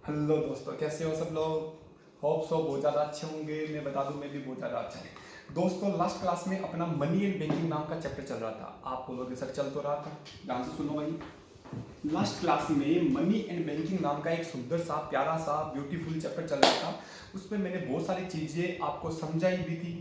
Hello दोस्तों, कैसे हो सब लोग। होप सो बहुत ज़्यादा अच्छे होंगे। मैं बता दूं, मैं भी बहुत ज़्यादा अच्छा हूँ। दोस्तों, लास्ट क्लास में अपना मनी एंड बैंकिंग नाम का चैप्टर चल रहा था। आप बोलोगे सर चल तो रहा था, ध्यान से सुनो भाई। लास्ट क्लास में मनी एंड बैंकिंग नाम का एक सुंदर सा, प्यारा सा, ब्यूटीफुल चैप्टर चल रहा था। उसमें मैंने बहुत सारी चीज़ें आपको समझाई भी थी।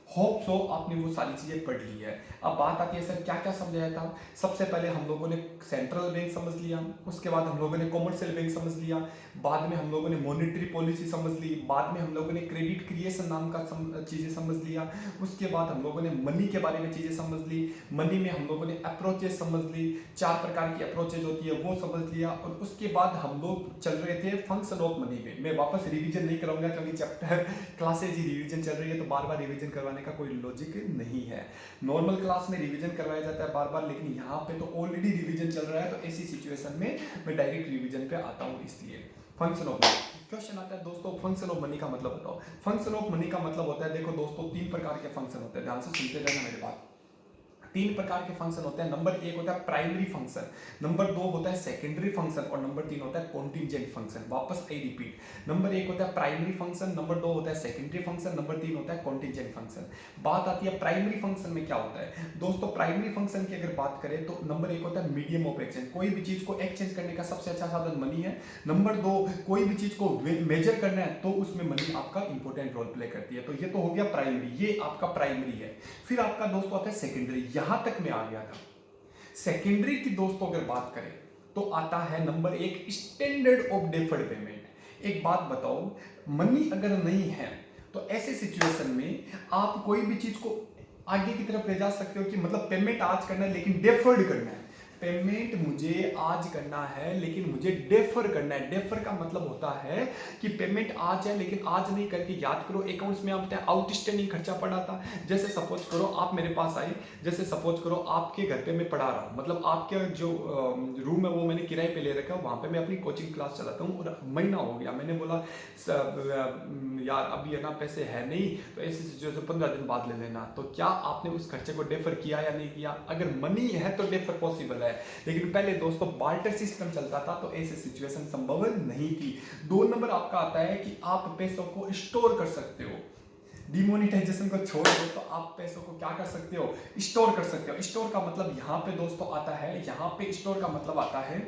होप सो आपने वो सारी चीजें पढ़ ली है। अब बात आती है सर क्या क्या समझाया था। सबसे पहले हम लोगों ने सेंट्रल बैंक समझ लिया, उसके बाद हम लोगों ने कॉमर्शियल बैंक समझ लिया, बाद में हम लोगों ने मॉनेटरी पॉलिसी समझ ली, बाद में हम लोगों ने क्रेडिट क्रिएशन नाम का चीजें समझ लिया, उसके बाद हम लोगों ने मनी के बारे में चीजें समझ ली, मनी में हम लोगों ने अप्रोचेस समझ ली, 4 प्रकार की अप्रोचेज होती है वो समझ लिया, और उसके बाद हम लोग चल रहे थे फंक्शन ऑफ मनी में। मैं वापस रिवीजन नहीं कराऊंगा क्योंकि चैप्टर क्लासेज ही रिवीजन चल रही है, तो बार बार रिवीजन करवाने का कोई लॉजिक नहीं है। नॉर्मल क्लास में रिवीजन करवाया जाता है बार बार, लेकिन यहाँ पे तो ऑलरेडी रिवीजन चल रहा है, तो ऐसी सिचुएशन में मैं डायरेक्ट रिवीजन पे आता हूँ। इसलिए फंक्शन ऑफ मनी क्वेश्चन आता है दोस्तों। फंक्शन ऑफ मनी का मतलब बताओ। फंक्शन ऑफ मनी का मतलब होता है, देखो दोस्तों, 3 प्रकार के फंक्शन होते हैं, ध्यान से सुनते रहना मेरे बात। 3 प्रकार के फंक्शन होते हैं। नंबर 1 होता है प्राइमरी फंक्शन, नंबर 2 होता है सेकेंडरी फंक्शन, और नंबर 3 होता है कॉन्टिजेंट फंक्शन। वापस आई रिपीट, नंबर 1 होता है प्राइमरी फंक्शन, नंबर 2 होता है सेकेंडरी फंक्शन, नंबर 3 होता है कॉन्टिजेंट फंक्शन। बात आती है प्राइमरी फंक्शन में क्या होता है दोस्तों। प्राइमरी फंक्शन की अगर बात करें तो नंबर 1 होता है मीडियम ऑफ एक्सचेंज, कोई भी चीज को एक्सचेंज करने का सबसे अच्छा साधन मनी है। नंबर 2, कोई भी चीज को मेजर करना है तो उसमें मनी आपका इंपॉर्टेंट रोल प्ले करती है। तो ये तो हो गया प्राइमरी, ये आपका प्राइमरी है। फिर आपका दोस्तों आता है सेकेंडरी, यहां तक मैं आ गया था। सेकेंडरी की दोस्तों अगर बात करें तो आता है number 1 standard of deferred payment. एक बात बताओ, मनी अगर नहीं है तो ऐसे सिचुएशन में आप कोई भी चीज को आगे की तरफ ले जा सकते हो कि मतलब पेमेंट आज करना है लेकिन डेफर्ड करना है। पेमेंट मुझे आज करना है लेकिन मुझे डेफर करना है। डेफर का मतलब होता है कि पेमेंट आज है लेकिन आज नहीं करके, याद करो अकाउंट्स में आपने आउटस्टैंडिंग खर्चा पड़ा था। जैसे सपोज करो आप मेरे पास आए, जैसे सपोज करो आपके घर पे मैं पढ़ा रहा हूँ, मतलब आपके जो रूम है वो मैंने किराए पे ले रखा है, वहाँ पे मैं अपनी कोचिंग क्लास चलाता हूँ, और महीना हो गया, मैंने बोला यार अभी है ना पैसे है नहीं, तो ऐसी सिचुएशन 15 दिन बाद ले लेना। तो क्या आपने उस खर्चे को डेफर किया या नहीं किया? अगर मनी है तो डेफर पॉसिबल है, लेकिन पहले दोस्तों बार्टर सिस्टम चलता था तो ऐसी सिचुएशन संभव नहीं थी। 2 नंबर आपका आता है कि आप पैसों को स्टोर कर सकते हो। डिमोनिटाइजेशन को छोड़ दो तो आप पैसों को क्या कर सकते हो? स्टोर कर सकते हो। स्टोर का मतलब यहां पे दोस्तों आता है, यहां पे स्टोर का मतलब आता है,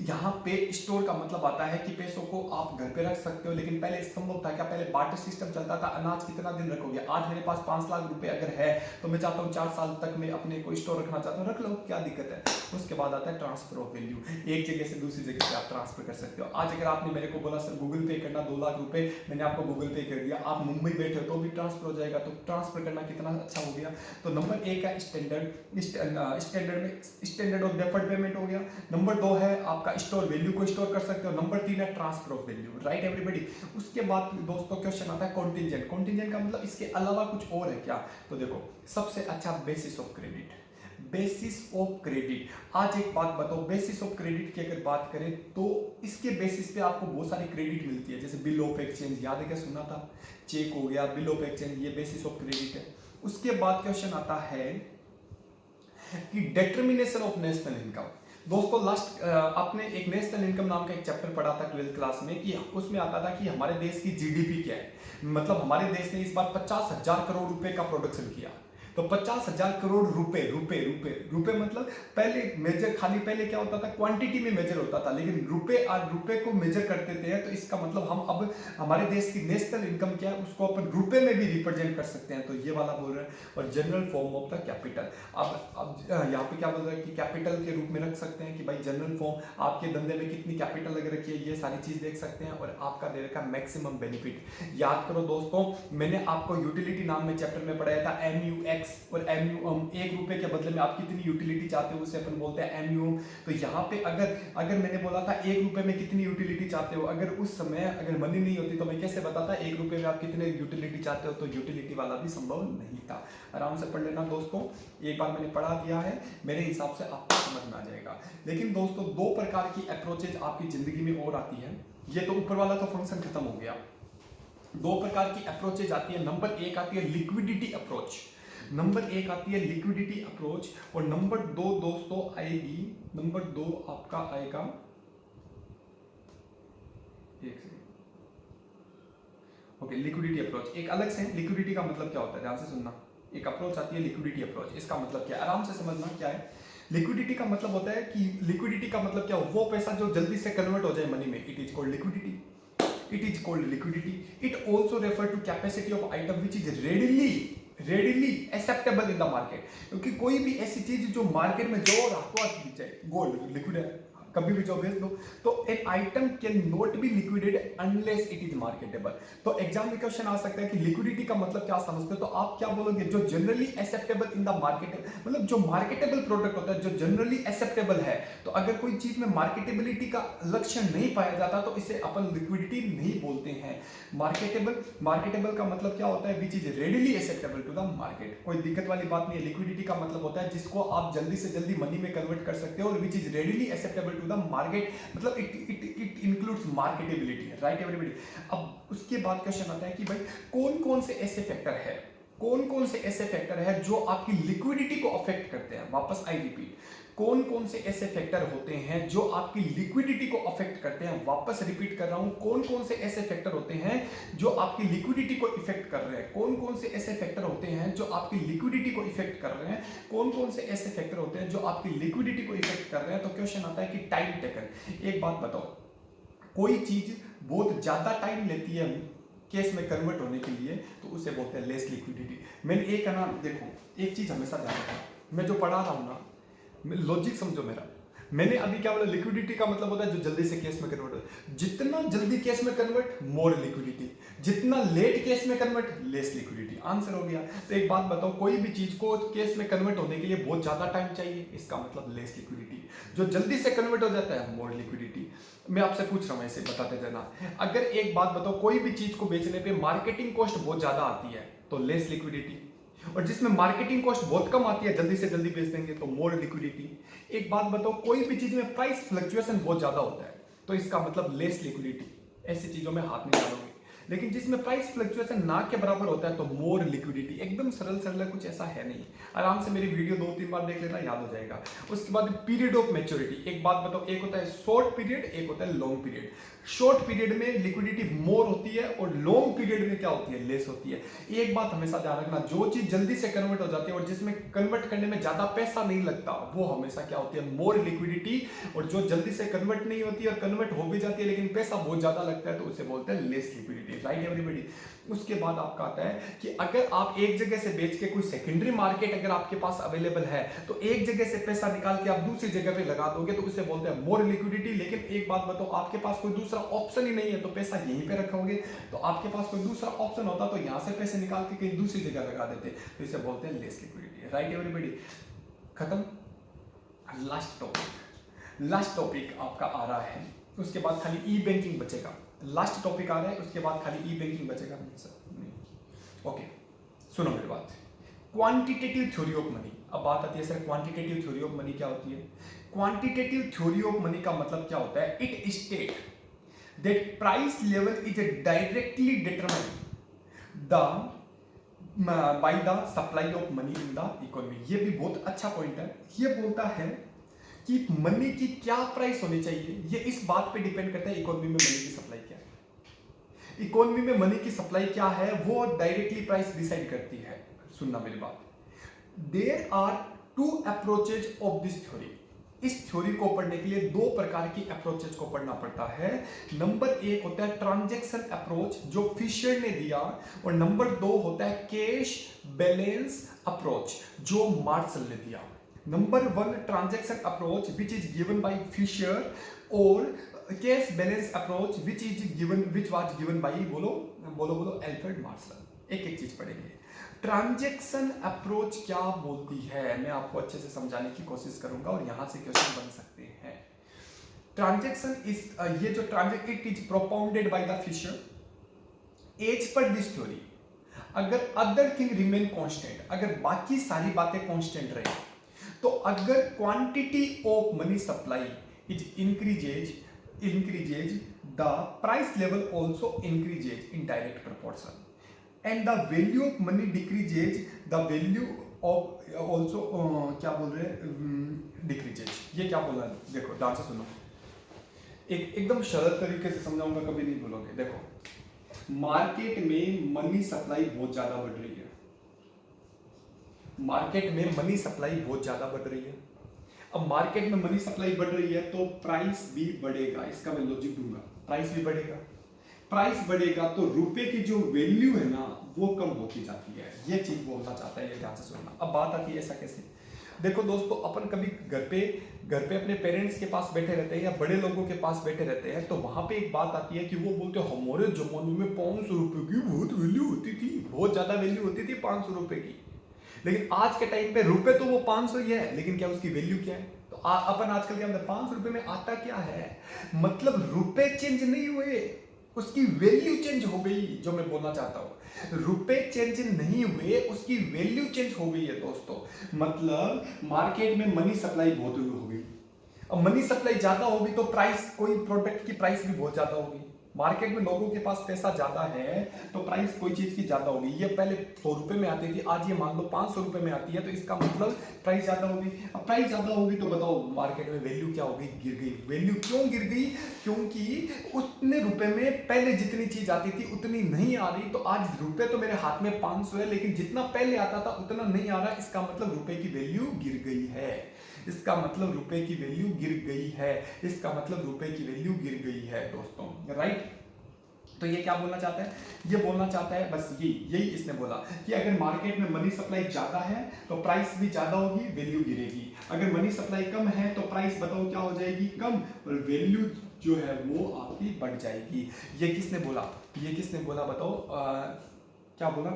यहाँ पे स्टोर का मतलब आता है कि पैसों को आप घर पे रख सकते हो। लेकिन पहले संभव था क्या? पहले बार्टर सिस्टम चलता था, अनाज कितना दिन रखोगे? आज मेरे पास 5 लाख रुपए अगर है तो मैं चाहता हूँ 4 साल तक मैं अपने को स्टोर रखना चाहता हूँ, रख लो, क्या दिक्कत है। उसके बाद आता है ट्रांसफर ऑफ वैल्यू, एक जगह से दूसरी जगह पे आप ट्रांसफर कर सकते हो। आज अगर आपने मेरे को बोला सर गूगल पे करना 2 लाख रुपए, मैंने आपको गूगल पे कर दिया, आप मुंबई बैठे हो तो भी ट्रांसफर हो जाएगा। तो ट्रांसफर करना कितना अच्छा हो गया। तो नंबर 1 है स्टैंडर्ड, स्टैंडर्ड में स्टैंडर्ड ऑफ डेफर्ड पेमेंट हो गया। नंबर 2 है आपका स्टोर, वैल्यू को स्टोर कर सकते हो। नंबर 3 है transfer of value, right everybody. उसके बाद दोस्तों क्वेश्चन आता है कॉन्टिजेंट। कॉन्टिजेंट का मतलब इसके अलावा कुछ और है क्या? तो देखो, सबसे अच्छा basis of credit, basis of credit. आज एक बात बताओ, बेसिस ऑफ क्रेडिट की अगर बात करें तो इसके बेसिस पे आपको बहुत सारी क्रेडिट मिलती है, जैसे बिल ऑफ एक्सचेंज, याद है क्या सुना था? चेक हो गया, बिल ऑफ एक्सचेंज, ये बेसिस ऑफ क्रेडिट है। उसके बाद क्वेश्चन आता है कि डिटर्मिनेशन ऑफ नेशनल इनकम। दोस्तों लास्ट आपने एक नेशनल इनकम नाम का एक चैप्टर पढ़ा था 12th क्लास में, कि उसमें आता था कि हमारे देश की जीडीपी क्या है। मतलब हमारे देश ने इस बार 50,000 करोड़ रुपए का प्रोडक्शन किया। तो 50,000 करोड़ रुपए, रुपए रुपए रुपए मतलब पहले मेजर, खाली पहले क्या होता था, क्वांटिटी में मेजर होता था, लेकिन रुपए और रुपए को मेजर करते थे। तो इसका मतलब हम अब हमारे देश की नेशनल इनकम क्या है उसको अपन रुपए में भी रिप्रेजेंट कर सकते हैं, तो ये वाला बोल रहे हैं। और general form of the capital, अब यहाँ पे क्या बोल रहे हैं कि कैपिटल के रूप में रख सकते हैं कि भाई जनरल फॉर्म, आपके धंधे में कितनी कैपिटल लग रखी है, ये सारी चीज देख सकते हैं। और आपका दे रखा मैक्सिमम बेनिफिट, याद करो दोस्तों, मैंने आपको यूटिलिटी नाम में चैप्टर में पढ़ाया था MUX और MU, 1 रुपए के बदले में आप कितनी यूटिलिटी चाहते हो उसे अपन बोलते हैं MU। तो यहाँ पे अगर अगर मैंने बोला था 1 रुपए में कितनी यूटिलिटी चाहते हो, अगर उस समय अगर मनी नहीं होती तो मैं कैसे बताता 1 रुपए में आप कितने यूटिलिटी चाहते हो? तो यूटिलिटी वाला भी संभव नहीं था। आराम से पढ़ लेना दोस्तों, एक बार मैंने पढ़ा दिया है, मेरे हिसाब से आपको समझ में आ जाएगा। लेकिन दोस्तों 2 प्रकार की अप्रोचेज आपकी जिंदगी में और आती है। ये तो ऊपर वाला तो फंक्शन खत्म हो गया। 2 प्रकार की अप्रोचेज आती है। नंबर 1 आती है लिक्विडिटी अप्रोच, नंबर 1 आती है लिक्विडिटी अप्रोच, और नंबर 2 दोस्तों आएगी, नंबर 2 आपका आएगा एक सेकंड, ओके, लिक्विडिटी अप्रोच एक अलग से। लिक्विडिटी का मतलब क्या होता है, ध्यान से सुनना। एक अप्रोच आती है लिक्विडिटी अप्रोच, इसका मतलब क्या है, आराम से समझना क्या है। लिक्विडिटी का मतलब होता है कि लिक्विडिटी का मतलब क्या हो, वो पैसा जो जल्दी से कन्वर्ट हो जाए मनी में, it is called liquidity. It is called liquidity. It also refer to capacity of item which is readily acceptable in the market. क्योंकि कोई भी ऐसी चीज जो मार्केट में जो रातों रात बिक जाए, गोल्ड लिक्विड है, कभी भी जाओ बेच दो, तो an item can not be liquidated unless it is marketable. तो एग्जाम में क्वेश्चन आ सकता है कि लिक्विडिटी का मतलब क्या समझते हो, तो आप क्या बोलोगे, जो generally acceptable in the market, मतलब जो मार्केटेबल प्रोडक्ट होता है, जो जनरली एक्सेप्टेबल है। तो अगर कोई चीज में मार्केटेबिलिटी का लक्षण नहीं पाया जाता तो इसे अपन लिक्विडिटी नहीं बोलते हैं। मार्केटेबल का मतलब क्या होता है, which is readily acceptable to the market. कोई दिक्कत वाली बात नहीं है। लिक्विडिटी का मतलब होता है जिसको आप जल्दी से जल्दी मनी में कन्वर्ट कर सकते हो, और which is readily acceptable to the market, मतलब it includes marketability, right everybody. अब उसके बाद क्वेश्चन आता है कि भाई कौन कौन से ऐसे फैक्टर है, कौन कौन से ऐसे फैक्टर है जो आपकी लिक्विडिटी को अफेक्ट करते हैं। वापस आई रिपीट, कौन कौन से ऐसे फैक्टर होते हैं जो आपकी लिक्विडिटी को अफेक्ट करते हैं। वापस रिपीट कर रहा हूं, कौन कौन से ऐसे फैक्टर होते हैं जो आपकी लिक्विडिटी को इफेक्ट कर रहे हैं। कौन कौन से ऐसे फैक्टर होते हैं जो आपकी लिक्विडिटी को इफेक्ट कर रहे हैं। कौन कौन से ऐसे फैक्टर होते हैं जो आपकी लिक्विडिटी को इफेक्ट कर रहे हैं। तो क्वेश्चन आता है कि टाइम टेकन। एक बात बताओ, कोई चीज बहुत ज्यादा टाइम लेती है केस में कन्वर्ट होने के लिए, तो उसे बोलते हैं लेस लिक्विडिटी। मैंने एक ना, देखो एक चीज हमेशा ध्यान रखना, मैं जो पढ़ा रहा हूं ना, लॉजिक समझो मेरा। मैंने अभी क्या बोला, लिक्विडिटी का मतलब होता है जो जल्दी से केस में कन्वर्ट हो। जितना जल्दी केस में कन्वर्ट, मोर लिक्विडिटी। जितना लेट केस में कन्वर्ट, लेस लिक्विडिटी। आंसर हो गया। तो एक बात बताओ, कोई भी चीज को केस में कन्वर्ट होने के लिए बहुत ज्यादा टाइम चाहिए, इसका मतलब लेस लिक्विडिटी। जो जल्दी से कन्वर्ट हो जाता है, मोर लिक्विडिटी। मैं आपसे पूछ रहा हूं, ऐसे बताते जाना। अगर एक बात बताओ, कोई भी चीज को बेचने पे मार्केटिंग कॉस्ट बहुत ज्यादा आती है, तो लेस लिक्विडिटी। और जिसमें मार्केटिंग कॉस्ट बहुत कम आती है, जल्दी से जल्दी बेच देंगे, तो मोर लिक्विडिटी। एक बात बताओ, कोई भी चीज में प्राइस फ्लक्चुएशन बहुत ज्यादा होता है, तो इसका मतलब लेस लिक्विडिटी। ऐसी चीजों में हाथ नहीं डालोगे। लेकिन जिसमें प्राइस फ्लक्चुएशन ना के बराबर होता है, तो मोर लिक्विडिटी। एकदम सरल सरल है, कुछ ऐसा है नहीं। आराम से मेरी वीडियो 2-3 बार देख लेना, याद हो जाएगा। उसके बाद पीरियड ऑफ मैच्योरिटी। एक बात बताओ, एक होता है शॉर्ट पीरियड, एक होता है लॉन्ग पीरियड। शॉर्ट पीरियड में लिक्विडिटी मोर होती है और लॉन्ग पीरियड में क्या होती है, लेस होती है। एक बात हमेशा ध्यान रखना, जो चीज जल्दी से कन्वर्ट हो जाती है और जिसमें कन्वर्ट करने में ज्यादा पैसा नहीं लगता, वो हमेशा क्या होती है, मोर लिक्विडिटी। और जो जल्दी से कन्वर्ट नहीं होती और कन्वर्ट हो भी जाती है लेकिन पैसा बहुत ज्यादा लगता है, तो उसे बोलते हैं लेस लिक्विडिटी, राइट एवरीबॉडी। उसके बाद आपका आता है कि अगर आप एक जगह से बेच के कोई सेकेंडरी मार्केट अगर आपके पास अवेलेबल है, तो एक जगह से पैसा निकाल के आप दूसरी जगह पे लगा दोगे, तो उसे बोलते हैं मोर लिक्विडिटी। लेकिन एक बात बताओ, आपके पास कोई दूसरा ऑप्शन ही नहीं है, तो पैसा यहीं पे रखोगे। तो आपके पास कोई दूसरा ऑप्शन होता तो यहां से पैसे निकाल के कहीं दूसरी जगह लगा देते, तो इसे बोलते हैं लेस लिक्विडिटी, राइट एवरीबॉडी। खत्म। लास्ट टॉपिक आपका आ रहा है, उसके बाद खाली ई बैंकिंग बचेगा। लास्ट टॉपिक आ रहा है, उसके बाद खाली ई बैंकिंग बचेगा। ओके, सुनो मेरी बात। Quantitative theory of money. अब बात आती है sir, quantitative theory of money क्या होती है। क्वांटिटेटिव थ्योरी ऑफ मनी का मतलब क्या होता है, it state that price level is directly determined by the supply of money in the economy. ये भी बहुत अच्छा पॉइंट है। ये बोलता है कि मनी की क्या प्राइस होनी चाहिए, ये इस बात पे डिपेंड करता है इकोनॉमी में मनी की सप्लाई क्या है। इकोनॉमी में मनी की सप्लाई क्या है, वो डायरेक्टली प्राइस डिसाइड करती है। सुनना मेरी बात। There are 2 approaches of this theory. इस थ्योरी को पढ़ने के लिए 2 प्रकार की अप्रोचेज को पढ़ना पड़ता है। नंबर 1 होता है ट्रांजैक्शन अप्रोच, जो फिशर ने दिया, और नंबर 2 होता है कैश बैलेंस अप्रोच, जो मार्शल ने दिया। Number 1 transaction approach which is given by Fisher, or cash balance approach which was given by बोलो अल्फ्रेड मार्शल। एक एक चीज पढ़ेंगे। ट्रांजैक्शन अप्रोच क्या बोलती है, मैं आपको अच्छे से समझाने की कोशिश करूंगा और यहां से क्वेश्चन बन सकते हैं। ट्रांजैक्शन इज ये जो transaction it is propounded by the Fisher as per this theory. अगर अदर थिंग रिमेन कांस्टेंट, अगर बाकी सारी बातें कांस्टेंट रहे, तो अगर quantity of money supply is increases the price level also increases in direct proportion, and the value of money decreases the value of also क्या बोल रहे हैं, डिक्रीजेज। ये क्या बोला है, देखो ध्यान से सुनो। एकदम सरल तरीके से समझाऊंगा, कभी नहीं भूलोगे। देखो, मार्केट में मनी सप्लाई बहुत ज्यादा बढ़ रही है, मार्केट में मनी सप्लाई बहुत ज्यादा बढ़ रही है। अब मार्केट में मनी सप्लाई बढ़ रही है तो प्राइस भी बढ़ेगा, इसका मैं लॉजिक दूंगा, प्राइस भी बढ़ेगा। प्राइस बढ़ेगा तो रुपए की जो वैल्यू है ना वो कम होती जाती है, ये चीज बोलना चाहता है, ये ध्यान से सुनना। अब बात आती है ऐसा कैसे। देखो दोस्तों, अपन कभी घर पे अपने पेरेंट्स के पास बैठे रहते हैं या बड़े लोगों के पास बैठे रहते हैं, तो वहां पे एक बात आती है कि वो बोलते हैं हमारे जमाने में 500 रुपए की बहुत वैल्यू होती थी, बहुत ज्यादा वैल्यू होती थी 500 रुपए की। लेकिन आज के टाइम पे रुपए तो वो 500 ही है, लेकिन क्या उसकी वैल्यू क्या है? तो अपन आजकल क्या, 500 रुपए में आता क्या है? मतलब रुपए चेंज नहीं हुए, उसकी वैल्यू चेंज हो गई। जो मैं बोलना चाहता हूं, रुपए चेंज नहीं हुए, उसकी वैल्यू चेंज हो गई है दोस्तों। मतलब मार्केट में मनी सप्लाई बहुत हो गई। अब मनी सप्लाई ज्यादा होगी तो प्राइस, कोई प्रोडक्ट की प्राइस भी बहुत ज्यादा होगी। मार्केट में लोगों के पास पैसा ज्यादा है तो प्राइस कोई चीज की ज्यादा होगी। ये पहले 100 रुपए में आती थी, आज ये मान लो 500 रुपए में आती है, तो इसका मतलब प्राइस ज्यादा होगी। अब प्राइस ज्यादा होगी तो बताओ मार्केट में वैल्यू क्या होगी? गिर गई। वैल्यू क्यों गिर गई? क्योंकि उतने रुपए में पहले जितनी चीज आती थी उतनी नहीं आ रही। तो आज रुपए तो मेरे हाथ में 500 है, लेकिन जितना पहले आता था उतना नहीं आ रहा। इसका मतलब रुपए की वैल्यू गिर गई है, इसका मतलब रुपए की वैल्यू गिर गई है, इसका मतलब रुपए की वैल्यू गिर गई है दोस्तों, राइट। तो ये क्या बोलना चाहता है? ये बोलना चाहता है बस यही इसने बोला कि अगर मार्केट में मनी सप्लाई ज्यादा है तो प्राइस भी ज्यादा होगी, वैल्यू गिरेगी। अगर मनी सप्लाई कम है तो प्राइस बताओ क्या हो जाएगी? कम, और वैल्यू जो है वो आपकी बढ़ जाएगी। ये किसने बोला? ये किसने बोला बताओ? क्या बोला?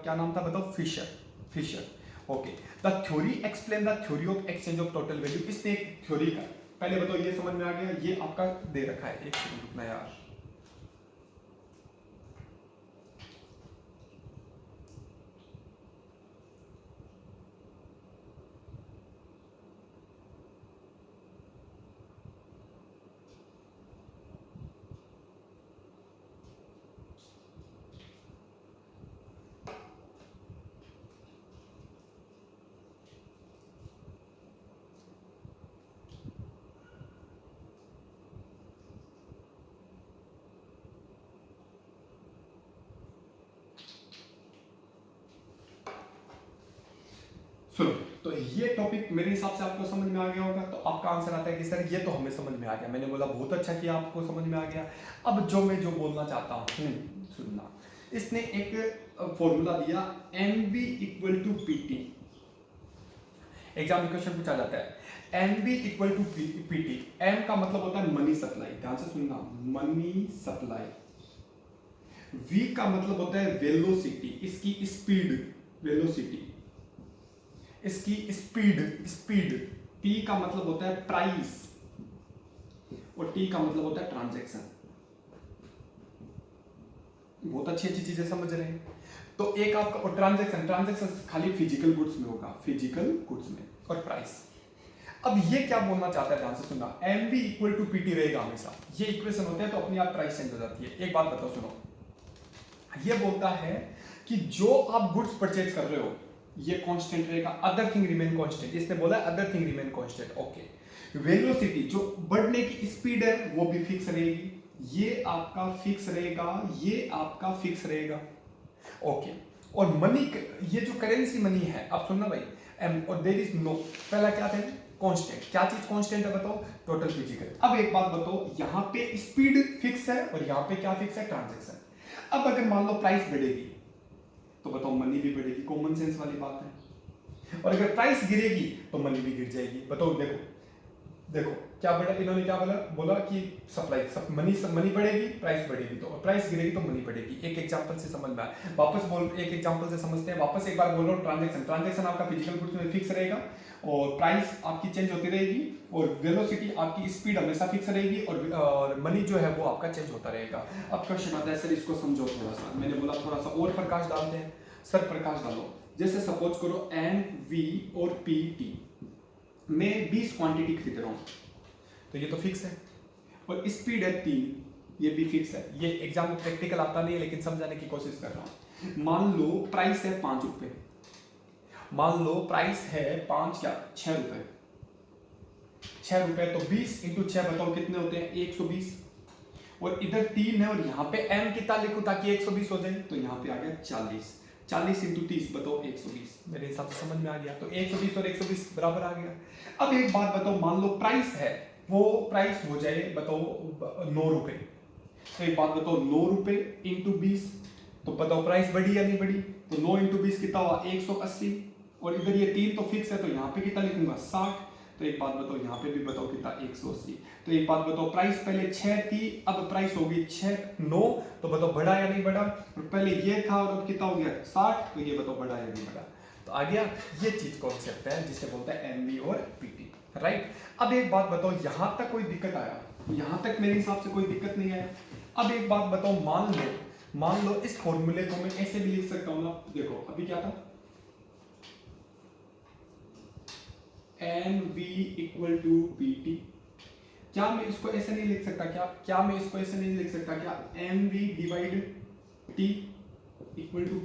क्या नाम था बताओ? Fisher. Okay. The theory explain the theory of exchange of total value. इसने एक थ्योरी का, पहले बताओ ये समझ में आ गया? ये आपका दे रखा है, एक सेकंड रुकना यार। सुनो, तो ये टॉपिक मेरे हिसाब से आपको समझ में आ गया होगा। तो आपका आंसर आता है कि सर ये तो हमें समझ में आ गया। मैंने बोला बहुत अच्छा किया, आपको समझ में आ गया। अब मैं बोलना चाहता हूँ सुनना। इसने एक फॉर्मूला दिया, MV equal to PT। Exam में क्वेश्चन पूछा जाता है MV equal to PT। M का मतलब होता है मनी सप्लाई, ध्यान से सुनना, मनी सप्लाई। V का मतलब होता है वेलोसिटी, इसकी स्पीड, वेलोसिटी, इसकी स्पीड। P का मतलब होता है प्राइस, और T का मतलब होता है ट्रांजैक्शन। बहुत अच्छी चीजें समझ रहे हैं। तो एक आपका, और ट्रांजैक्शन खाली फिजिकल गुड्स में होगा, फिजिकल गुड्स में, और प्राइस। अब ये क्या बोलना चाहता है, ध्यान से सुनना। MV इक्वल टू PT रहेगा हमेशा। ये इक्वेशन होते हैं तो अपनी आप प्राइस चेंज हो जाती है। एक बात बताओ सुनो, ये बोलता है कि जो आप गुड्स परचेज कर रहे हो ये कांस्टेंट रहेगा, अदर थिंग रिमेन कांस्टेंट। इसने बोला other thing remain constant, okay. Velocity, जो बढ़ने की स्पीड है वो भी फिक्स रहेगी, ये आपका फिक्स रहेगा, ये आपका फिक्स रहेगा, ओके। और मनी, ये जो करेंसी मनी है, आप सुनना भाई, एम और देयर इज नो, पहला क्या था? कांस्टेंट। क्या चीज कांस्टेंट है बताओ? Total physical. अब एक बात बताओ, यहां पे स्पीड फिक्स है और यहां पे क्या फिक्स है? ट्रांजैक्शन। अब अगर मान लो प्राइस बढ़ेगी तो बताओ मनी भी बढ़ेगी, कॉमन सेंस वाली बात है। और अगर प्राइस गिरेगी तो मनी भी गिर जाएगी। बताओ, देखो क्या बढ़ा, इन्होंने क्या बोला कि सप्लाई, मनी बढ़ेगी, प्राइस बढ़ेगी, तो प्राइस गिरेगी तो मनी बढ़ेगी। एक एग्जांपल से समझ में आया, एक एग्जांपल से समझते हैं। वापस एक बार बोल रहा हूँ, ट्रांजैक्शन आपका फिजिकल गुड्स में फिक्स रहेगा, और प्राइस आपकी चेंज होती रहेगी, और वेलोसिटी आपकी स्पीड हमेशा फिक्स रहेगी, और मनी जो है वो आपका चेंज होता रहेगा। अब क्वेश्चन आता है सर इसको समझो थोड़ा सा। मैंने बोला थोड़ा सा और प्रकाश डालते हैं। सर प्रकाश डालो, जैसे सपोज करो MV और PT मैं 20 क्वांटिटी खरीद रहा हूँ, तो ये तो फिक्स है, और स्पीड है 3, ये भी फिक्स है। ये एग्जाम में प्रैक्टिकल आता नहीं है, लेकिन समझाने की कोशिश कर रहा हूं। मान लो प्राइस है 5 रुपए, मान लो प्राइस है 5 क्या 6 रुपए, 6 रुपए, तो 20 इंटू 6 बताओ कितने होते हैं 120, और इधर 3 है और यहाँ पे m कितना लिखूं ताकि 120 हो जाए, तो यहाँ पे आ गया 40, 40 इंटू 30 बताओ 120, मेरे हिसाब से समझ में आ गया, तो 120 और 120 बराबर आ गया। अब एक बात बताओ, मान लो प्राइस है, वो प्राइस हो जाए बताओ 9 रुपए, तो एक बात बताओ 9 रुपए इंटू 20, तो बताओ प्राइस बढ़ी या नहीं बढ़ी, तो 9 इंटू 20 कितना हुआ 180, और इधर ये 3 तो फिक्स है, तो यहाँ पे कितना लिखूंगा 60, तो एक बात बताओ यहाँ पे भी बताओ कितना 180, तो एक बात बताओ प्राइस पहले 6 थी, अब प्राइस होगी 9, तो बताओ बढ़ा या नहीं बढ़ा, और पहले ये था और अब कितना हो गया 60, तो ये बताओ बढ़ा या नहीं बढ़ा, तो आ गया। ये चीज कॉन्सेप्ट है जिसे बोलते हैं एमवी और पीटी, राइट। अब एक बात बताओ, यहां तक कोई दिक्कत आया, यहां तक मेरे हिसाब से कोई दिक्कत नहीं आया। अब एक बात बताओ, मान लो इस फॉर्मूले को मैं ऐसे भी लिख सकता हूं ना, देखो अभी क्या था mv इक्वल टू pt, क्या मैं इसको ऐसे नहीं लिख सकता, क्या मैं इसको ऐसे नहीं लिख सकता, क्या mv divide t equal to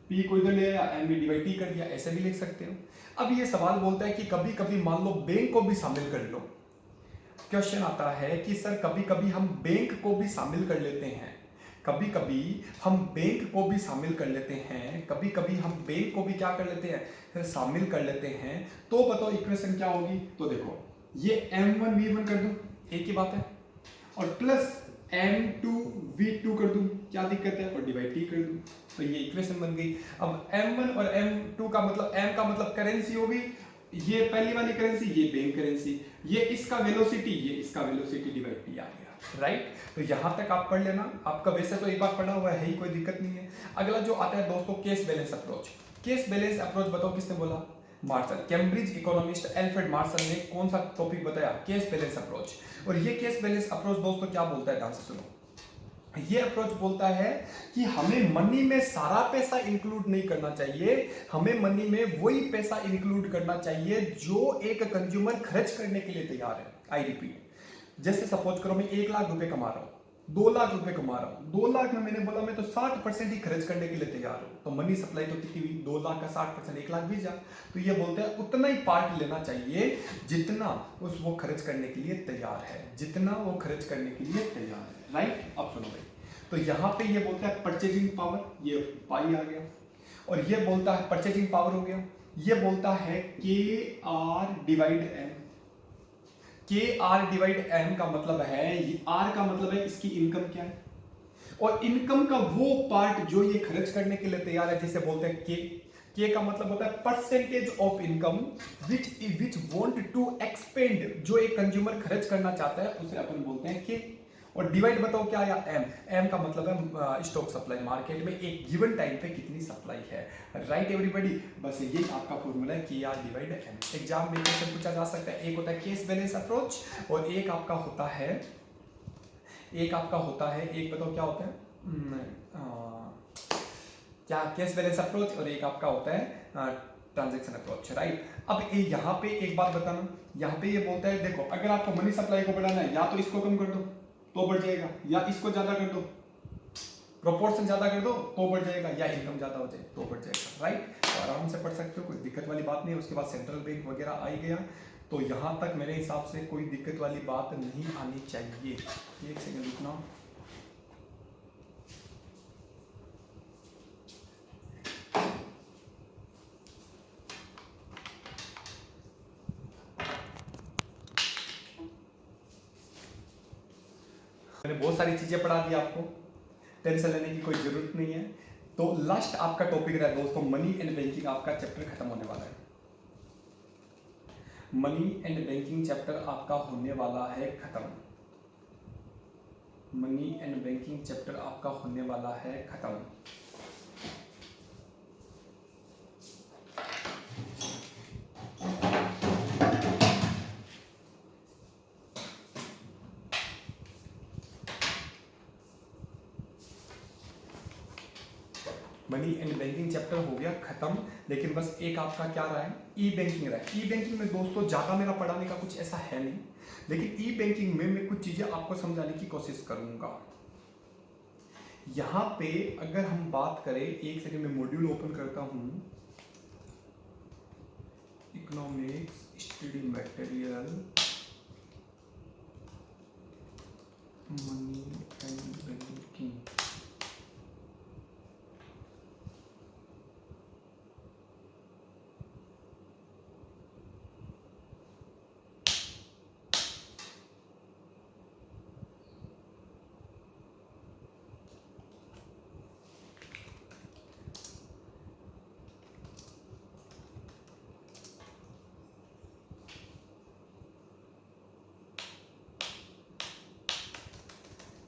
p को इधर ले आया mv डिवाइड t कर दिया, ऐसे भी लिख सकते हो। अब ये सवाल बोलता है कि कभी कभी मान लो बैंक को भी शामिल कर लो, क्वेश्चन आता है कि सर कभी कभी हम बैंक को भी शामिल कर लेते हैं, कभी कभी हम बैंक को भी शामिल कर लेते हैं, कभी कभी हम बैंक को भी क्या कर लेते हैं शामिल कर लेते हैं, तो बताओ इक्वेशन क्या होगी, तो देखो ये m1 v1 कर दूं, एक ही बात है, और प्लस m2 v2 कर दूं, क्या दिक्कत है, और डिवाइड t कर दूं, तो ये इक्वेशन बन गई। अब m1 और m2 का मतलब, m का मतलब करेंसी होगी, ये पहली वाली करेंसी, ये बैंक करेंसी, ये इसका वेलोसिटी, ये इसका वेलोसिटी डिवाइड t आ गया, राइट। तो यहां तक आप पढ़ लेना, आपका वैसे तो एक बार पढ़ा हुआ है ही, कोई दिक्कत नहीं है। अगला जो आता है दोस्तों cash balance approach, cash balance approach बताओ किसने बोला, Marshall, Cambridge economist Alfred Marshall ने कौन सा टॉपिक बताया, केस बैलेंस अप्रोच। और ये केस बैलेंस अप्रोच दोस्तों क्या बोलता है, ध्यान से सुनो, ये अप्रोच बोलता है कि हमें मनी में सारा पैसा इंक्लूड नहीं करना चाहिए, हमें मनी में वही पैसा इंक्लूड करना चाहिए जो एक कंज्यूमर खर्च करने के लिए तैयार है। आई रिपीट, जैसे सपोज करो मैं 1 लाख रुपए कमा रहा हूं, 2 लाख रुपए कमा रहा हूं, 2 लाख में मैंने बोला मैं तो 60% ही खर्च करने के लिए तैयार हूं, तो मनी सप्लाई तो कितनी हुई 2 लाख का 60% 1 लाख भी जा, तो ये बोलते हैं उतना ही पार्ट लेना चाहिए जितना वो खर्च करने के लिए तैयार है, जितना वो खर्च करने के लिए तैयार है, राइट। अब सुनो भाई, तो यहां पे ये बोलता है परचेजिंग पावर, ये पाई आ गया, और ये बोलता है परचेजिंग पावर हो गया, ये बोलता है के आर डिवाइड एम, के आर डिवाइड एम का मतलब है, आर का मतलब है इसकी इनकम क्या है, और इनकम का वो पार्ट जो ये खर्च करने के लिए तैयार है जिसे बोलते हैं के का मतलब होता है percentage of income which want to expend, जो एक कंज्यूमर खर्च करना चाहता है उसे अपन बोलते हैं के, और डिवाइड बताओ क्या आया एम का मतलब है स्टॉक सप्लाई, मार्केट में एक गिवन टाइम पे कितनी सप्लाई है, राइट एवरीबॉडी। बस ये आपका फॉर्मूला है के आर डिवाइड एम। एग्जाम में क्वेश्चन पूछा जा सकता है, एक होता है केस बैलेंस अप्रोच और एक आपका होता है, एक बताओ क्या होता है क्या केस बैलेंस अप्रोच, और एक आपका होता है ट्रांजैक्शन अप्रोच, राइट। अब यहाँ पे एक बात बताना, यहाँ पे ये बोलता है देखो अगर आपको मनी सप्लाई को बढ़ाना है, या तो इसको कम कर दो तो बढ़ जाएगा, या इसको ज्यादा कर दो, प्रोपोर्शन ज्यादा कर दो तो बढ़ जाएगा, या इनकम ज्यादा हो जाए तो बढ़ जाएगा, राइट। तो आराम से पढ़ सकते हो, कोई दिक्कत वाली बात नहीं है। उसके बाद सेंट्रल बैंक वगैरह आ ही गया, तो यहाँ तक मेरे हिसाब से कोई दिक्कत वाली बात नहीं आनी चाहिए। एक सेकंड रुकना, मैंने बहुत सारी चीजें पढ़ा दी आपको, टेंशन लेने की कोई जरूरत नहीं है। तो लास्ट आपका टॉपिक रहा दोस्तों मनी एंड बैंकिंग, आपका चैप्टर खत्म होने वाला है, मनी एंड बैंकिंग चैप्टर आपका होने वाला है खत्म, मनी एंड बैंकिंग चैप्टर आपका होने वाला है खत्म। मनी एंड बैंकिंग चैप्टर हो गया खत्म, लेकिन बस एक आपका क्या रहा है, ई बैंकिंग रहा है। ई बैंकिंग में दोस्तों ज्यादा मेरा पढ़ाने का कुछ ऐसा है नहीं, लेकिन ई बैंकिंग में मैं कुछ चीजें आपको समझाने की कोशिश करूंगा। यहां पे अगर हम बात करें, एक सेकंड में मॉड्यूल ओपन करता हूं, इकोनॉमिक्स स्टडी मटेरियल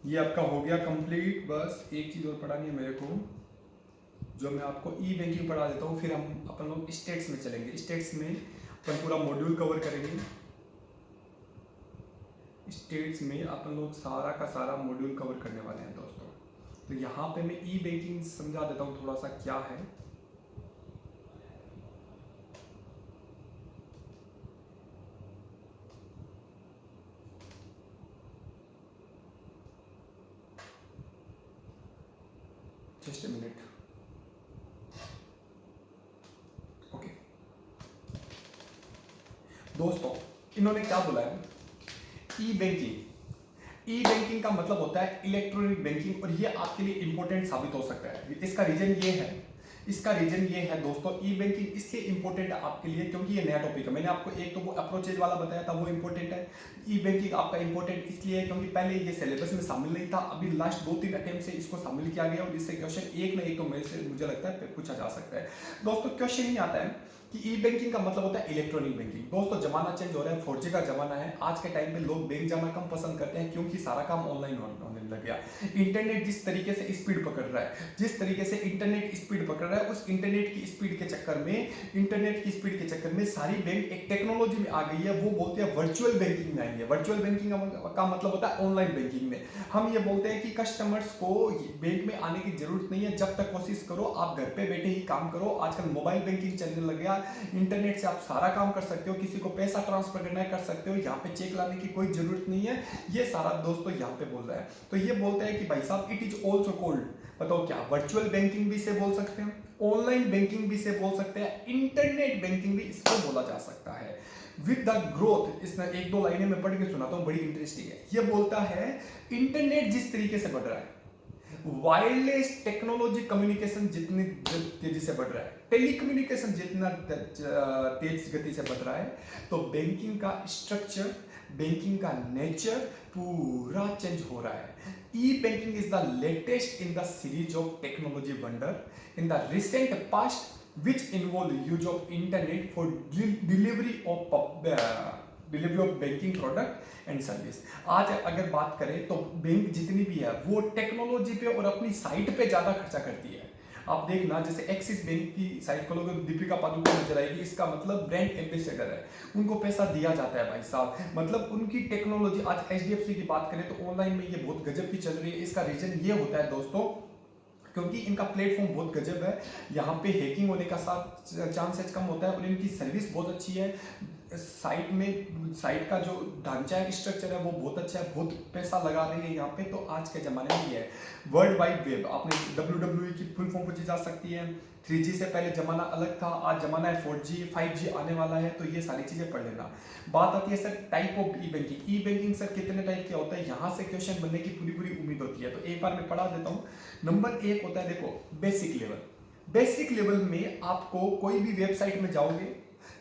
ये आपका हो गया कंप्लीट। बस एक चीज़ और पढ़ानी है मेरे को, जो मैं आपको ई बैंकिंग पढ़ा देता हूँ, फिर हम अपन लोग स्टेट्स में चलेंगे। स्टेट्स में अपन पूरा मॉड्यूल कवर करेंगे। स्टेट्स में अपन लोग सारा का सारा मॉड्यूल कवर करने वाले हैं दोस्तों। तो यहाँ पे मैं ई बैंकिंग समझा देता हूँ थोड़ा सा क्या है। Just a minute. ओके दोस्तों, इन्होंने क्या बोला है, ई बैंकिंग। ई बैंकिंग का मतलब होता है इलेक्ट्रॉनिक बैंकिंग, और ये आपके लिए इंपॉर्टेंट साबित हो सकता है। इसका रीजन ये है, दोस्तों, ई बैंकिंग इसलिए इंपॉर्टेंट है आपके लिए क्योंकि ये नया टॉपिक है। मैंने आपको एक तो वो अप्रोचेज वाला बताया था, वो इंपॉर्टेंट है। ई बैंकिंग आपका इंपॉर्टेंट इसलिए है क्योंकि पहले ये सिलेबस में शामिल नहीं था, अभी लास्ट 2-3 अटेम्प्ट से इसको शामिल किया गया, और इससे क्वेश्चन एक ना एक तो मेरे से मुझे लगता है पूछा जा सकता है। दोस्तों क्वेश्चन ही आता है कि ई बैंकिंग का मतलब होता है इलेक्ट्रॉनिक बैंकिंग। दोस्तों जमाना चेंज हो रहा है, 4G का जमाना है। आज के टाइम पे लोग बैंक जाना कम पसंद करते हैं क्योंकि सारा काम ऑनलाइन होने लग गया। इंटरनेट जिस तरीके से स्पीड पकड़ रहा है, उस इंटरनेट की स्पीड के चक्कर में सारी बैंक एक टेक्नोलॉजी में आ गई है। वो बोलते हैं वर्चुअल बैंकिंग में आएंगे। वर्चुअल बैंकिंग का मतलब होता है ऑनलाइन बैंकिंग में हम ये बोलते हैं कि कस्टमर्स को बैंक में आने की जरूरत नहीं है। जब तक कोशिश करो आप घर पे बैठे ही काम करो। आजकल मोबाइल बैंकिंग चलने लग गया, इंटरनेट से आप सारा काम कर सकते हो। किसी को पैसा ट्रांसफर करना है कर सकते हो, यहाँ पे चेक लाने की कोई जरूरत नहीं है। ये सारा दोस्तों यहाँ पे बोल रहा है। तो ये बोलते हैं कि भाई साहब इट इज ऑल्सो कॉल्ड, बताओ क्या, वर्चुअल बैंकिंग भी इसे बोल सकते हैं, ऑनलाइन बैंकिंग भी इसे बोल सकते हैं, इंटरनेट बैंकिंग भी इसको बोला जा सकता है। विद द ग्रोथ, इसने 1-2 लाइनें में पढ़ के सुनाता हूँ, बड़ी इंटरेस्टिंग है। ये बोलता है इंटरनेट जिस तरीके से बढ़ रहा है, वायरलेस टेक्नोलॉजी कम्युनिकेशन जितनी तेजी से बढ़ रहा है, टेलीकम्युनिकेशन जितना तेज गति से बढ़ रहा है, तो बैंकिंग का स्ट्रक्चर, बैंकिंग का नेचर पूरा चेंज हो रहा है। E banking is the latest in the series of technology wonder in the recent past which involve use of internet for delivery of banking product and service। आज अगर बात करें तो बैंक जितनी भी है वो टेक्नोलॉजी पे और अपनी साइट पे ज्यादा खर्चा करती है। आप देखना, जैसे एक्सिस बैंक की साइट खोलोगे तो दीपिका पादुकोण नजर आएगी, इसका मतलब ब्रांड एम्बेसडर है, उनको पैसा दिया जाता है भाई साहब। मतलब उनकी टेक्नोलॉजी, आज एचडीएफसी की बात करें तो ऑनलाइन में ये बहुत गजब की चल रही है। इसका रीजन ये होता है दोस्तों क्योंकि इनका प्लेटफॉर्म बहुत गजब है, यहाँ पे हैकिंग होने का चांसेस कम होता है और इनकी सर्विस बहुत अच्छी है। साइट का जो ढांचा है, स्ट्रक्चर है, वो बहुत अच्छा है, बहुत पैसा लगा रही है यहाँ पे। तो आज के ज़माने में ये है वर्ल्ड वाइड वेब, आपने WWE की फुल फॉर्म पूछी जा सकती है। 3G से पहले ज़माना अलग था, आज ज़माना है 4G 5G आने वाला है, तो ये सारी चीज़ें पढ़ लेना। बात आती है sir type of E banking. E banking sir कितने टाइप के होता है, यहाँ से क्वेश्चन बनने की पूरी उम्मीद होती है, तो एक बार मैं पढ़ा देता हूँ। नंबर 1 होता है, देखो, बेसिक लेवल। बेसिक लेवल में आपको कोई भी वेबसाइट में जाओगे,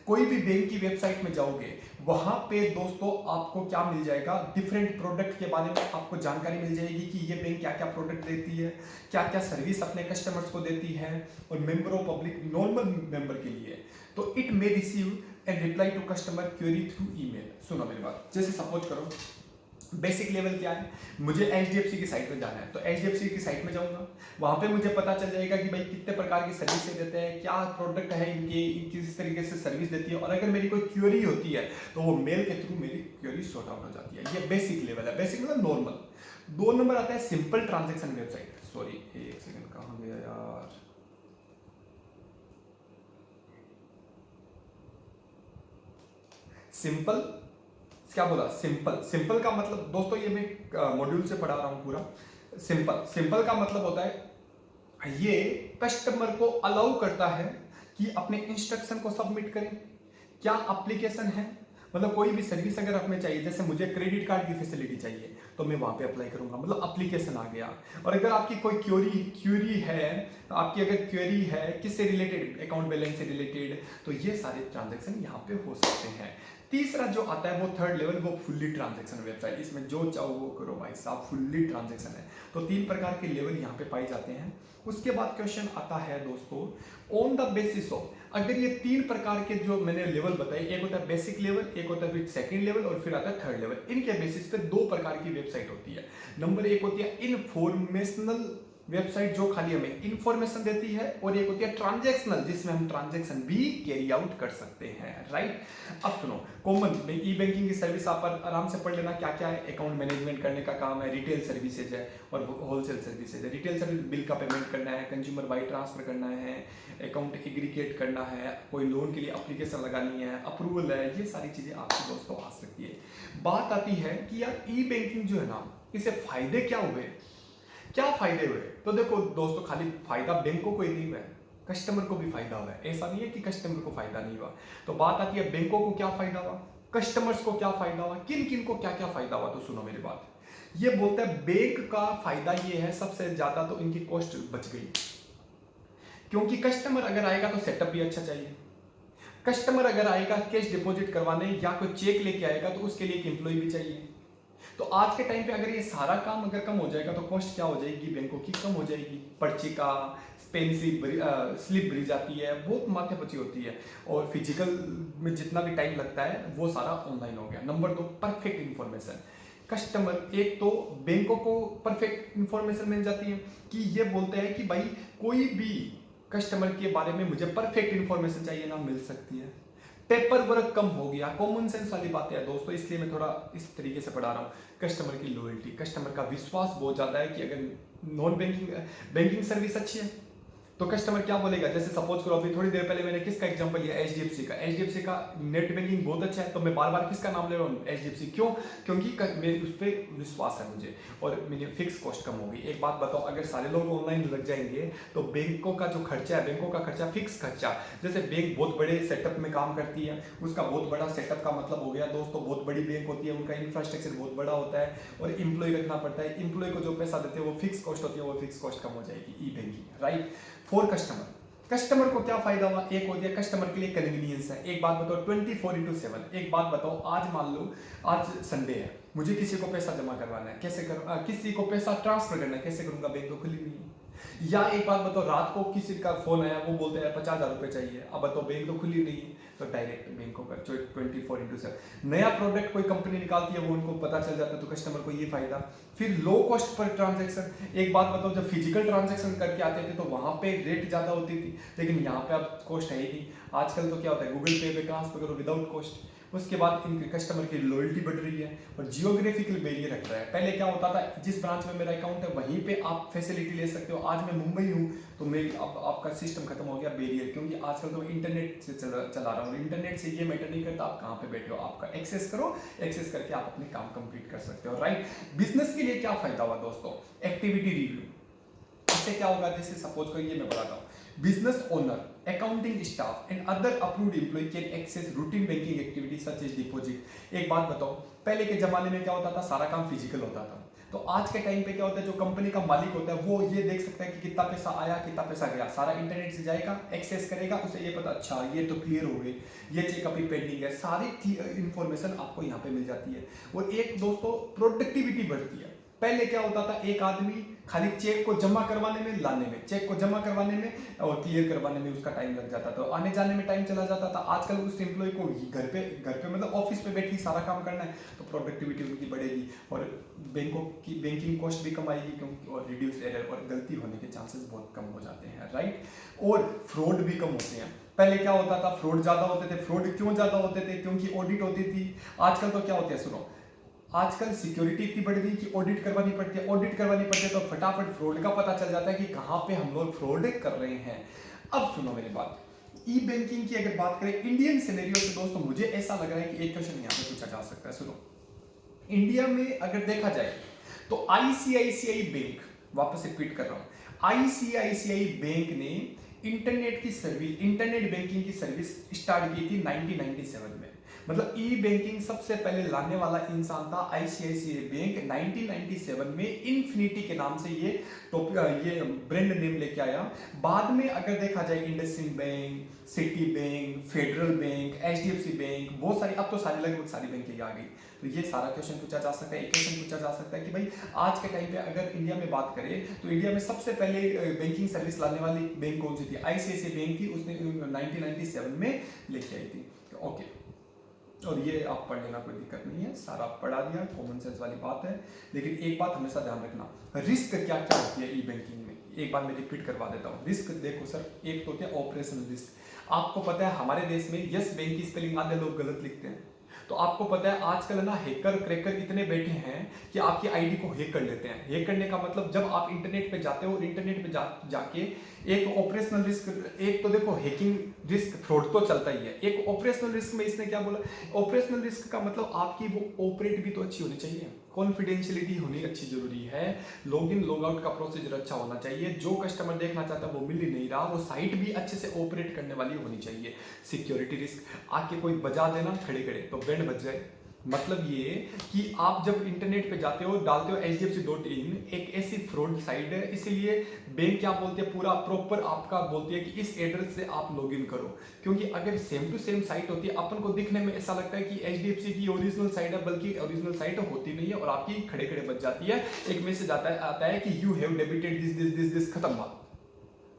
कोई भी बैंक की वेबसाइट में जाओगे, वहां पे दोस्तों आपको क्या मिल जाएगा, डिफरेंट प्रोडक्ट के बारे में आपको जानकारी मिल जाएगी कि ये बैंक क्या क्या प्रोडक्ट देती है, क्या क्या सर्विस अपने कस्टमर्स को देती है। और member of public, normal member के लिए तो it may receive and reply to customer query through email. सुनो मेरी बात, जैसे सपोज करो बेसिक लेवल क्या है, मुझे एचडीएफसी की साइट में जाना है, तो एचडीएफसी की साइट में जाऊंगा, वहां पे मुझे पता चल जाएगा कि भाई कितने प्रकार की सर्विसेज देते हैं, क्या प्रोडक्ट है इनके, किस तरीके से सर्विस देती है, और अगर मेरी कोई क्वेरी होती है तो वो मेल के थ्रू मेरी क्वेरी सॉर्ट आउट हो जाती है। ये बेसिक लेवल है, बेसिक मतलब नॉर्मल। 2 नंबर आता है सिंपल ट्रांजेक्शन वेबसाइट। सॉरी एक सेकंड, कहाँ गया यार, सिंपल क्या बोला, सिंपल का मतलब दोस्तों, ये मैं मॉड्यूल से पढ़ा रहा हूं पूरा। सिंपल का मतलब होता है ये कस्टमर को अलाउ करता है कि अपने इंस्ट्रक्शन को सबमिट करें। क्या एप्लीकेशन है, मतलब कोई भी सर्विस अगर हमें चाहिए, जैसे मुझे क्रेडिट कार्ड की फैसिलिटी चाहिए तो मैं वहां पे अप्लाई करूंगा, मतलब एप्लीकेशन आ गया। और अगर आपकी कोई क्यूरी है, आपकी अगर क्वेरी है किससे रिलेटेड, अकाउंट बैलेंस से रिलेटेड, तो ये सारे ट्रांजेक्शन यहाँ पे हो सकते हैं। तीसरा जो आता है वो थर्ड लेवल, वो फुल्ली ट्रांजेक्शन वेबसाइट, इसमें जो चाहो वो करो भाई साहब, फुल्ली ट्रांजेक्शन है। तो 3 प्रकार के लेवल यहाँ पे पाए जाते हैं। उसके बाद क्वेश्चन आता है दोस्तों, ऑन द बेसिस ऑफ, अगर ये 3 प्रकार के जो मैंने लेवल बताए, एक होता है बेसिक लेवल, एक होता है फिर सेकंड लेवल और फिर आता है थर्ड लेवल। इनके बेसिस पे 2 प्रकार की वेबसाइट होती है। नंबर 1 होती है इन्फॉर्मेशनल वेबसाइट जो खाली हमें इंफॉर्मेशन देती है, और एक होती है ट्रांजैक्शनल जिसमें हम ट्रांजैक्शन भी कैरी आउट कर सकते हैं, राइट। अब सुनो, कॉमन में ई बैंकिंग की सर्विस आप आराम से पढ़ लेना क्या क्या है। अकाउंट मैनेजमेंट करने का काम है, रिटेल सर्विसेज है और होलसेल सर्विसेज है। रिटेल सर्विस बिल का पेमेंट करना है, कंज्यूमर वाइट ट्रांसफर करना है, अकाउंट एग्रीगेट करना है, कोई लोन के लिए एप्लीकेशन लगानी है, अप्रूवल है, ये सारी चीजें आपकी दोस्तों आ सकती है। बात आती है कि यार ई बैंकिंग जो है ना, इससे फायदे क्या हुए, क्या फायदे हुए। तो देखो दोस्तों, खाली फायदा बैंकों को ही नहीं हुआ है, कस्टमर को भी फायदा हुआ है। ऐसा नहीं है कि कस्टमर को फायदा नहीं हुआ। तो बात आती है बैंकों को क्या फायदा हुआ, कस्टमर्स को क्या फायदा हुआ, किन किन को क्या क्या फायदा हुआ। तो सुनो मेरी बात, ये बोलता है बैंक का फायदा ये है सबसे ज्यादा तो इनकी कॉस्ट बच गई, क्योंकि कस्टमर अगर आएगा तो सेटअप भी अच्छा चाहिए। कस्टमर अगर आएगा कैश डिपॉजिट करवाने या कोई चेक लेके आएगा तो उसके लिए एक एम्प्लॉय भी चाहिए। तो आज के टाइम पे अगर ये सारा काम अगर कम हो जाएगा तो कॉस्ट क्या हो जाएगी, बैंकों की कम हो जाएगी। पर्ची का पेन स्लिप भरी जाती है, बहुत माथे पची होती है, और फिजिकल में जितना भी टाइम लगता है वो सारा ऑनलाइन हो गया। Number 2, perfect information. कस्टमर, एक तो बैंकों को परफेक्ट इंफॉर्मेशन मिल जाती है कि ये बोलते हैं कि भाई कोई भी कस्टमर के बारे में मुझे परफेक्ट इंफॉर्मेशन चाहिए ना, मिल सकती है। पेपर वर्क कम हो गया, कॉमन सेंस वाली बातें हैं दोस्तों, इसलिए मैं थोड़ा इस तरीके से पढ़ा रहा हूँ। कस्टमर की लॉयल्टी, कस्टमर का विश्वास बहुत ज़्यादा है कि अगर नॉन बैंकिंग सर्विस अच्छी है तो कस्टमर क्या बोलेगा। जैसे सपोज करो, अभी थोड़ी देर पहले मैंने किसका एग्जांपल लिया, एचडीएफसी का नेट बैंकिंग बहुत अच्छा है, तो मैं बार बार किसका नाम ले रहा हूँ, एचडीएफसी। क्यों? क्योंकि उस पर विश्वास है मुझे और मेरी फिक्स कॉस्ट कम होगी। एक बात बताओ, अगर सारे लोग ऑनलाइन लग जाएंगे तो बैंकों का जो खर्चा है, बैंकों का खर्चा फिक्स खर्चा, जैसे बैंक बहुत बड़े सेटअप में काम करती है, उसका बहुत बड़ा सेटअप का मतलब हो गया दोस्तों, बहुत बड़ी बैंक होती है, उनका इंफ्रास्ट्रक्चर बहुत बड़ा होता है और एम्प्लॉय रखना पड़ता है। एम्प्लॉय को जो पैसा देते हैं वो फिक्स कॉस्ट होती है, वो फिक्स कॉस्ट कम हो जाएगी ई बैंकिंग, राइट। फॉर कस्टमर को क्या फायदा हुआ, एक हो गया कस्टमर के लिए कन्वीनियंस है। एक बात बताओ, 24/7। एक बात बताओ, आज मान लो आज संडे है, मुझे किसी को पैसा जमा करवाना है, कैसे कर, किसी को पैसा ट्रांसफर करना है, कैसे करूंगा, बैंक तो खुली नहीं है। या एक बात बताओ, रात को किसी का फोन आया, वो बोलते हैं 50,000 रुपये चाहिए, अब बताओ बैंक तो खुली नहीं है, तो डायरेक्ट बैंक को कर 24/7। नया प्रोडक्ट कोई कंपनी निकालती है, वो उनको पता चल जाता है, तो कस्टमर को ये फायदा। फिर लो कॉस्ट पर ट्रांजैक्शन। एक बात बताओ, जब फिजिकल ट्रांजैक्शन करके आते थे तो वहां पे रेट ज्यादा होती थी, लेकिन यहाँ पे अब कॉस्ट है ही नहीं। आजकल तो क्या होता है, गूगल पे ट्रांसफर करो विदाउट कॉस्ट। उसके बाद इनके कस्टमर की लॉयल्टी बढ़ रही है और जियोग्राफिकल बैरियर रख रहा है। पहले क्या होता था, जिस ब्रांच में मेरा अकाउंट है वहीं पे आप फैसिलिटी ले सकते हो। आज मैं मुंबई हूँ तो मैं अब आपका सिस्टम खत्म हो गया, बैरियर, क्योंकि आजकल तो मैं इंटरनेट से चला रहा हूँ। इंटरनेट से ये मैटर नहीं करता आप कहाँ पे बैठे हो, आपका एक्सेस करो, एक्सेस करके आप अपने काम कंप्लीट कर सकते हो, राइट। बिजनेस के लिए क्या फायदा हुआ दोस्तों, एक्टिविटी रिव्यू। इससे क्या होगा, जैसे सपोज करिए मैं बताता हूँ, business owner, accounting staff and other approved employee can access routine banking activities such as deposit। एक बात बताओ, पहले के जमाने में क्या होता था, सारा काम फिजिकल होता था, तो आज के टाइम पे क्या होता है, जो कंपनी का मालिक होता है वो ये देख सकता है कि कितना पैसा आया, कितना पैसा गया, सारा इंटरनेट से जाएगा, एक्सेस करेगा, उसे ये पता, अच्छा ये तो क्लियर हो गई, ये चेक अभी पेंडिंग है, सारी इंफॉर्मेशन आपको यहाँ पे मिल जाती है। और एक दोस्तों प्रोडक्टिविटी बढ़ती है। पहले क्या होता था, एक आदमी खाली चेक को जमा करवाने में, लाने में, चेक को जमा करवाने में और क्लियर करवाने में उसका टाइम लग जाता था, तो आने जाने में टाइम चला जाता था। आजकल उस एम्प्लॉय को घर पे मतलब ऑफिस पे बैठ के सारा काम करना है, तो प्रोडक्टिविटी उनकी बढ़ेगी और बैंकों की बैंकिंग कॉस्ट भी कम आएगी, क्योंकि और रिड्यूस एरर और गलती होने के चांसेस बहुत कम हो जाते हैं, राइट। और फ्रॉड भी कम होते हैं। पहले क्या होता था, फ्रॉड ज्यादा होते थे। फ्रॉड क्यों ज्यादा होते थे, क्योंकि ऑडिट होती थी। आजकल तो क्या होते हैं, सुनो, आजकल सिक्योरिटी इतनी बढ़ गई कि ऑडिट करवानी पड़ती है, ऑडिट करवानी पड़ती है तो फटाफट फ्रॉड का पता चल जाता है कि कहां पे हम लोग फ्रॉड कर रहे हैं। अब सुनो मेरी बात, ई बैंकिंग की अगर बात करें इंडियन सिनेरियो से दोस्तों, मुझे ऐसा लग रहा है कि एक क्वेश्चन यहां पे पूछा जा सकता है। सुनो, इंडिया में अगर देखा जाए तो आईसीआईसीआई बैंक, वापस रिपीट कर रहा हूं, आईसीआईसीआई बैंक ने इंटरनेट बैंकिंग की सर्विस स्टार्ट की थी 1997 में। मतलब ई बैंकिंग सबसे पहले लाने वाला इंसान था आईसीआईसीआई बैंक। 1997 में इन्फिनिटी के नाम से ये ब्रांड नेम लेके आया। बाद में अगर देखा जाए IndusInd bank, city bank, federal bank, HDFC bank, बहुत सारी, अब तो सारी लगभग सारी बैंक आ गई। तो ये सारा क्वेश्चन पूछा जा सकता है। एक क्वेश्चन पूछा जा सकता है कि भाई आज के टाइम पे अगर इंडिया में बात करें तो इंडिया में सबसे पहले बैंकिंग सर्विस लाने वाली बैंक कौन सी थी? आईसीआईसीआई बैंक थी, उसने 1997 में लेके आई थी। ओके, और ये आप पढ़ लेना, कोई दिक्कत नहीं है, सारा पढ़ा दिया, कॉमन सेंस वाली बात है। लेकिन एक बात हमेशा ध्यान रखना, रिस्क क्या क्या होती है ई बैंकिंग में, एक बार मैं रिपीट करवा देता हूँ। रिस्क देखो सर, एक तो होता है ऑपरेशनल रिस्क। आपको पता है हमारे देश में यस बैंक की स्पेलिंग आधे लोग गलत लिखते हैं, तो आपको पता है आजकल ना हैकर क्रैकर इतने बैठे हैं कि आपकी आईडी को हैक कर लेते हैं। हैक करने का मतलब जब आप इंटरनेट पे जाते हो और इंटरनेट पे जाके एक ऑपरेशनल रिस्क, एक तो देखो हैकिंग रिस्क, फ्रॉड तो चलता ही है, एक ऑपरेशनल रिस्क में इसने क्या बोला, ऑपरेशनल रिस्क का मतलब आपकी वो ऑपरेट भी तो अच्छी होनी चाहिए, कॉन्फिडेंशियलिटी होनी अच्छी जरूरी है, लॉग इन लॉग आउट का प्रोसीजर अच्छा होना चाहिए, जो कस्टमर देखना चाहता है वो मिल ही नहीं रहा, वो साइट भी अच्छे से ऑपरेट करने वाली होनी चाहिए। सिक्योरिटी रिस्क, आके कोई बजा देना खड़े खड़े तो बैंड बज जाए, मतलब ये कि आप जब इंटरनेट पे जाते हो डालते हो hdfc.in, एक ऐसी फ्रॉड साइट है, इसीलिए बैंक क्या बोलते हैं, पूरा प्रॉपर आपका बोलती है कि इस एड्रेस से आप लॉगिन करो, क्योंकि अगर सेम टू सेम साइट होती है अपन को दिखने में ऐसा लगता है कि HDFC की ओरिजिनल साइट है, बल्कि ओरिजिनल साइट होती नहीं है और आपकी खड़े खड़े बच जाती है। एक मैसेज आता है कि यू हैव डेबिटेड दिस, खत्म बात,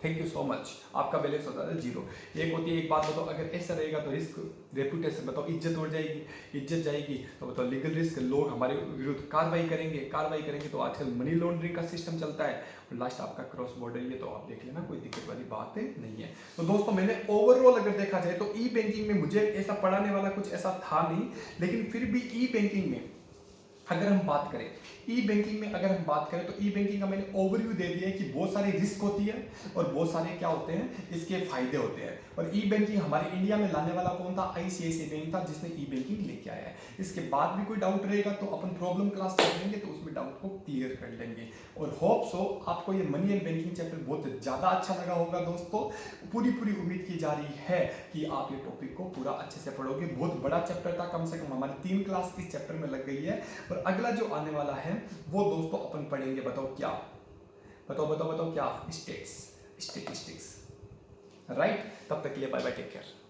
थैंक यू सो मच, आपका बैलेंस होता है जीरो। एक होती है, एक बात बताओ, अगर ऐसा रहेगा तो रिस्क, रेपुटेशन बताओ, इज्जत उड़ जाएगी, इज्जत जाएगी तो बताओ लीगल रिस्क, लोग हमारे विरुद्ध कार्रवाई करेंगे तो आजकल मनी लॉन्ड्रिंग का सिस्टम चलता है, और लास्ट आपका क्रॉस बॉर्डर, ये तो आप देख लेना, कोई दिक्कत वाली बात नहीं है। तो दोस्तों मैंने ओवरऑल अगर देखा जाए तो ई बैंकिंग में मुझे ऐसा पढ़ाने वाला कुछ ऐसा था नहीं, लेकिन फिर भी ई बैंकिंग में अगर हम बात करें, ई बैंकिंग में अगर हम बात करें तो ई बैंकिंग का मैंने ओवरव्यू दे दिया है कि बहुत सारी रिस्क होती है और बहुत सारे क्या होते हैं, इसके फायदे होते हैं। और ई बैंकिंग हमारे इंडिया में लाने वाला कौन था? आईसीआईसीआई बैंक था, जिसने ई बैंकिंग लेके आया है। इसके बाद भी कोई डाउट रहेगा तो अपन प्रॉब्लम क्लास कर लेंगे, तो उसमें डाउट को क्लियर कर लेंगे। और होप सो आपको ये मनी एंड बैंकिंग चैप्टर बहुत ज्यादा अच्छा लगा होगा दोस्तों। पूरी उम्मीद की जा रही है कि आप ये टॉपिक को पूरा अच्छे से पढ़ोगे। बहुत बड़ा चैप्टर था, कम से कम हमारी 3 क्लास इस चैप्टर में लग गई है। और अगला जो आने वाला है वो दोस्तों अपन पढ़ेंगे, बताओ क्या, बताओ क्या, स्टेटिस्टिक्स, राइट। तब तक के लिए बाय बाय, टेक केयर।